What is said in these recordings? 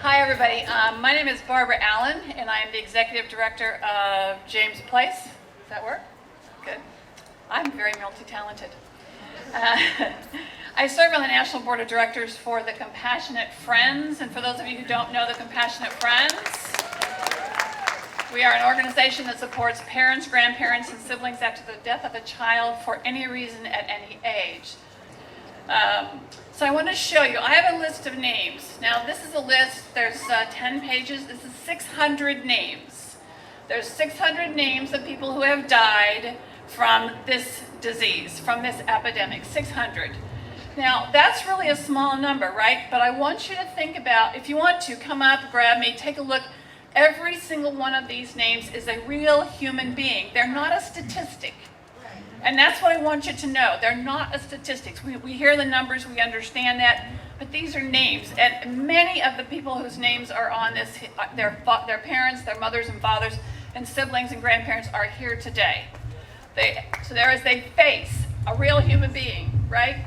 Hi, everybody. My name is Barbara Allen, and I am the Executive Director of James Place. Does that work? Good. I'm very multi-talented. I serve on the National Board of Directors for the Compassionate Friends, and for those of you who don't know the Compassionate Friends, we are an organization that supports parents, grandparents, and siblings after the death of a child for any reason at any age. So I want to show you, I have a list of names. Now this is a list, there's 10 pages, this is 600 names. There's 600 names of people who have died from this disease, from this epidemic, 600. Now that's really a small number, right? But I want you to think about, if you want to, come up, grab me, take a look. Every single one of these names is a real human being. They're not a statistic. And that's what I want you to know. They're not a statistics. We hear the numbers, we understand that, but these are names. And many of the people whose names are on this, their parents, their mothers and fathers, and siblings and grandparents are here today. So there is a face, a real human being, right?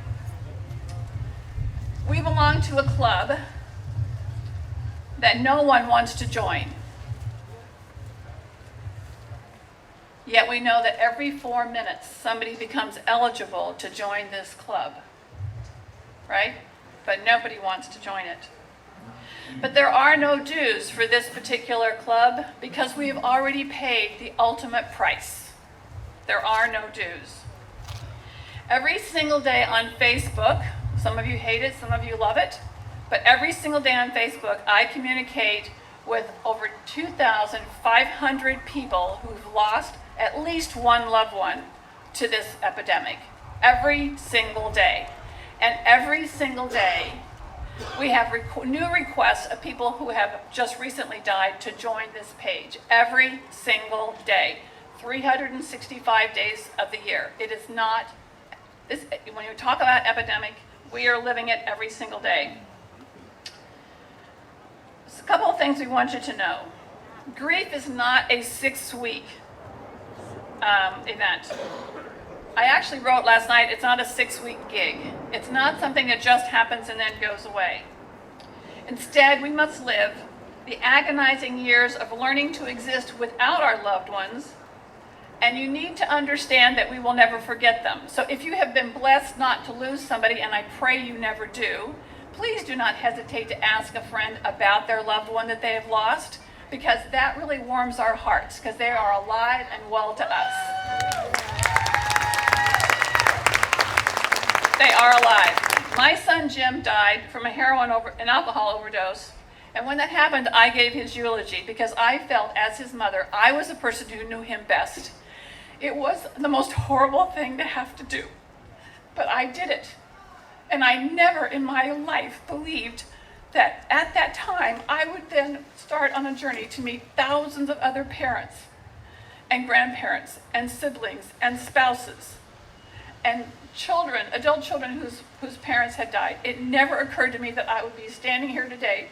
We belong to a club that no one wants to join. Yet we know that every 4 minutes somebody becomes eligible to join this club, right? But nobody wants to join it. But there are no dues for this particular club because we have already paid the ultimate price. There are no dues. Every single day on Facebook, some of you hate it, some of you love it, but every single day on Facebook I communicate with over 2,500 people who've lost at least one loved one to this epidemic. Every single day. And every single day we have new requests of people who have just recently died to join this page. Every single day. 365 days of the year. It is not, when you talk about epidemic, we are living it every single day. A couple of things we want you to know. Grief is not a 6-week event. I actually wrote last night, it's not a 6-week gig. It's not something that just happens and then goes away. Instead, we must live the agonizing years of learning to exist without our loved ones, and you need to understand that we will never forget them. So if you have been blessed not to lose somebody, and I pray you never do, please do not hesitate to ask a friend about their loved one that they have lost, because that really warms our hearts, because they are alive and well to us. They are alive. My son Jim died from an alcohol overdose, and when that happened, I gave his eulogy, because I felt, as his mother, I was the person who knew him best. It was the most horrible thing to have to do, but I did it. And I never in my life believed that at that time I would then start on a journey to meet thousands of other parents and grandparents and siblings and spouses and children, adult children whose parents had died. It never occurred to me that I would be standing here today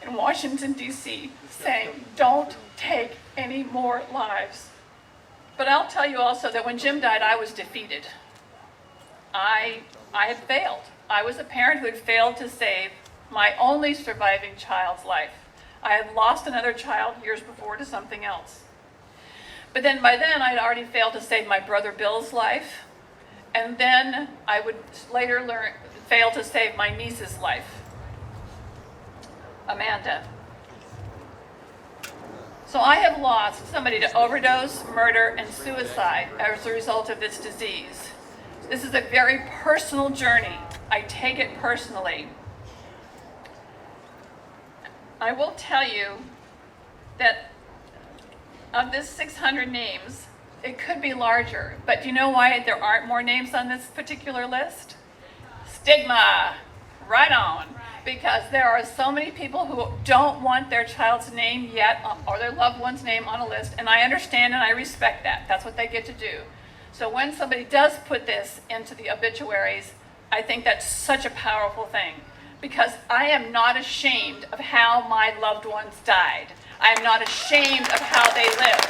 in Washington, D.C. saying, don't take any more lives. But I'll tell you also that when Jim died, I was defeated. I had failed. I was a parent who had failed to save my only surviving child's life. I had lost another child years before to something else. But then by then I'd already failed to save my brother Bill's life. And then I would later fail to save my niece's life, Amanda. So I have lost somebody to overdose, murder, and suicide as a result of this disease. This is a very personal journey. I take it personally. I will tell you that of this 600 names, it could be larger, but do you know why there aren't more names on this particular list? Stigma, right on. Because there are so many people who don't want their child's name yet, or their loved one's name on a list, and I understand and I respect that. That's what they get to do. So when somebody does put this into the obituaries, I think that's such a powerful thing, because I am not ashamed of how my loved ones died. I am not ashamed of how they lived.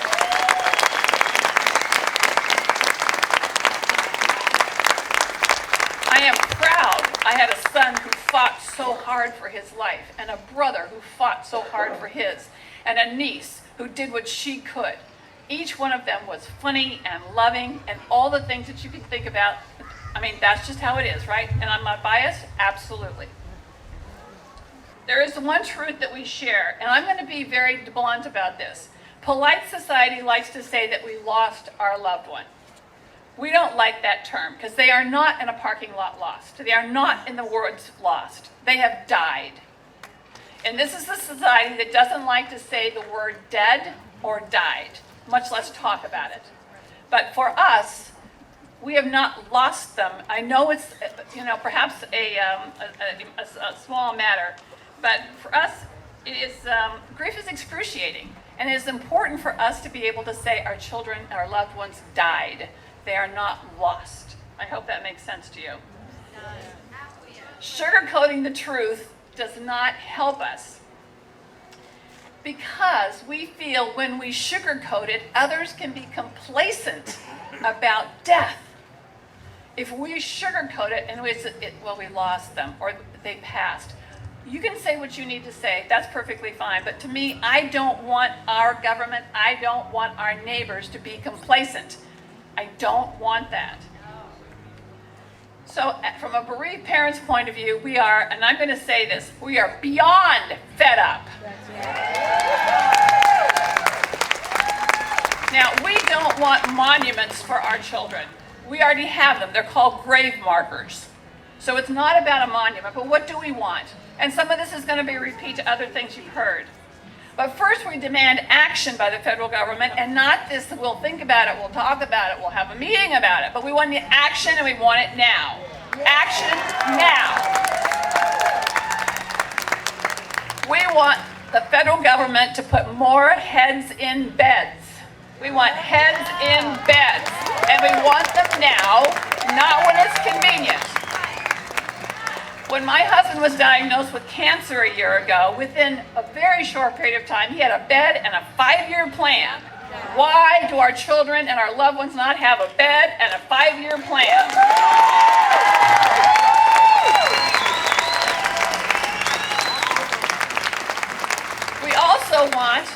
I am proud. I had a son who fought so hard for his life, and a brother who fought so hard for his, and a niece who did what she could. Each one of them was funny and loving and all the things that you can think about. I mean, that's just how it is, right? And I'm not biased? Absolutely. There is one truth that we share, and I'm going to be very blunt about this. Polite society likes to say that we lost our loved one. We don't like that term because they are not in a parking lot lost. They are not in the words lost. They have died. And this is a society that doesn't like to say the word dead or died, much less talk about it. But for us, we have not lost them. I know it's, perhaps a small matter, but for us, it is, grief is excruciating. And it is important for us to be able to say our children, our loved ones died. They are not lost. I hope that makes sense to you. Sugarcoating the truth does not help us because we feel when we sugarcoat it, others can be complacent about death. If we sugarcoat it and we lost them or they passed, you can say what you need to say. That's perfectly fine. But to me, I don't want our government, I don't want our neighbors to be complacent. I don't want that. So from a bereaved parent's point of view, we are, and I'm going to say this, we are beyond fed up. Now, we don't want monuments for our children. We already have them. They're called grave markers. So it's not about a monument, but what do we want? And some of this is going to be a repeat to other things you've heard. But first we demand action by the federal government and not this, we'll think about it, we'll talk about it, we'll have a meeting about it. But we want the action and we want it now. Action now. We want the federal government to put more heads in beds. We want heads in beds. And we want them now, not when it's convenient. When my husband was diagnosed with cancer a year ago, within a very short period of time, he had a bed and a 5-year plan. Why do our children and our loved ones not have a bed and a 5-year plan? We also want,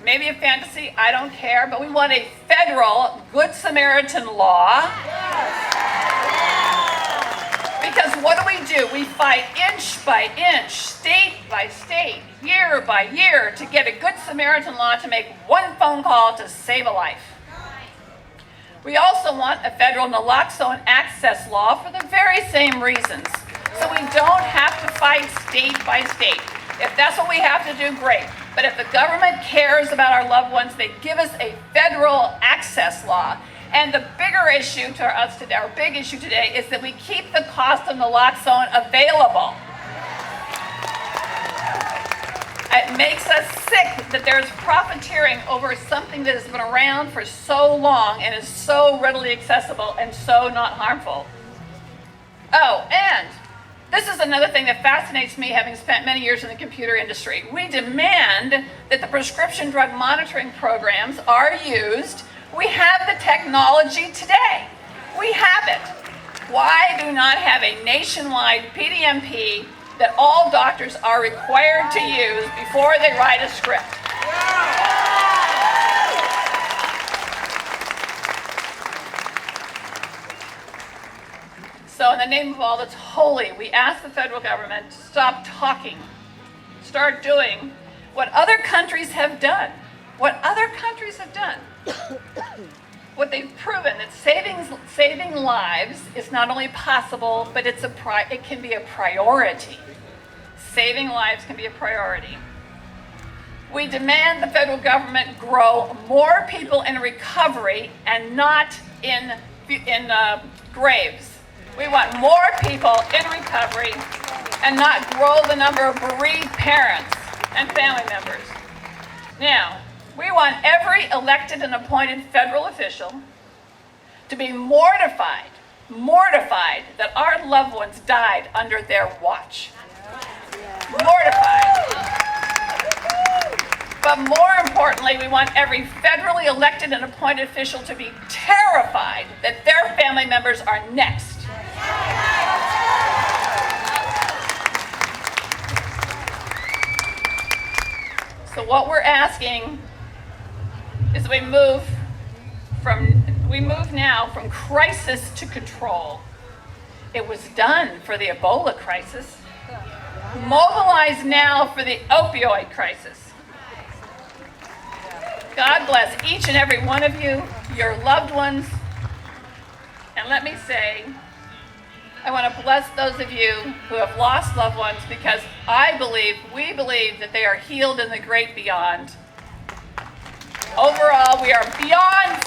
maybe a fantasy, I don't care, but we want a federal Good Samaritan law. Because what do? We fight inch by inch, state by state, year by year to get a Good Samaritan law to make one phone call to save a life. We also want a federal naloxone access law for the very same reasons. So we don't have to fight state by state. If that's what we have to do, great. But if the government cares about our loved ones, they give us a federal access law. And the bigger issue to us today, our big issue today, is that we keep the cost of naloxone available. It makes us sick that there's profiteering over something that has been around for so long and is so readily accessible and so not harmful. Oh, and this is another thing that fascinates me, having spent many years in the computer industry. We demand that the prescription drug monitoring programs are used. We have the technology today. We have it. Why do not have a nationwide PDMP that all doctors are required to use before they write a script? So in the name of all that's holy, we ask the federal government to stop talking, start doing what other countries have done. What other countries have done. What they've proven, that saving lives is not only possible, but it can be a priority. Saving lives can be a priority. We demand the federal government grow more people in recovery and not in graves. We want more people in recovery and not grow the number of bereaved parents and family members. Now, we want every elected and appointed federal official to be mortified that our loved ones died under their watch. Mortified. But more importantly, we want every federally elected and appointed official to be terrified that their family members are next. So what we're asking is we move now from crisis to control. It was done for the Ebola crisis. Mobilize now for the opioid crisis. God bless each and every one of you, your loved ones. And let me say, I want to bless those of you who have lost loved ones, because we believe that they are healed in the great beyond. Overall, we are beyond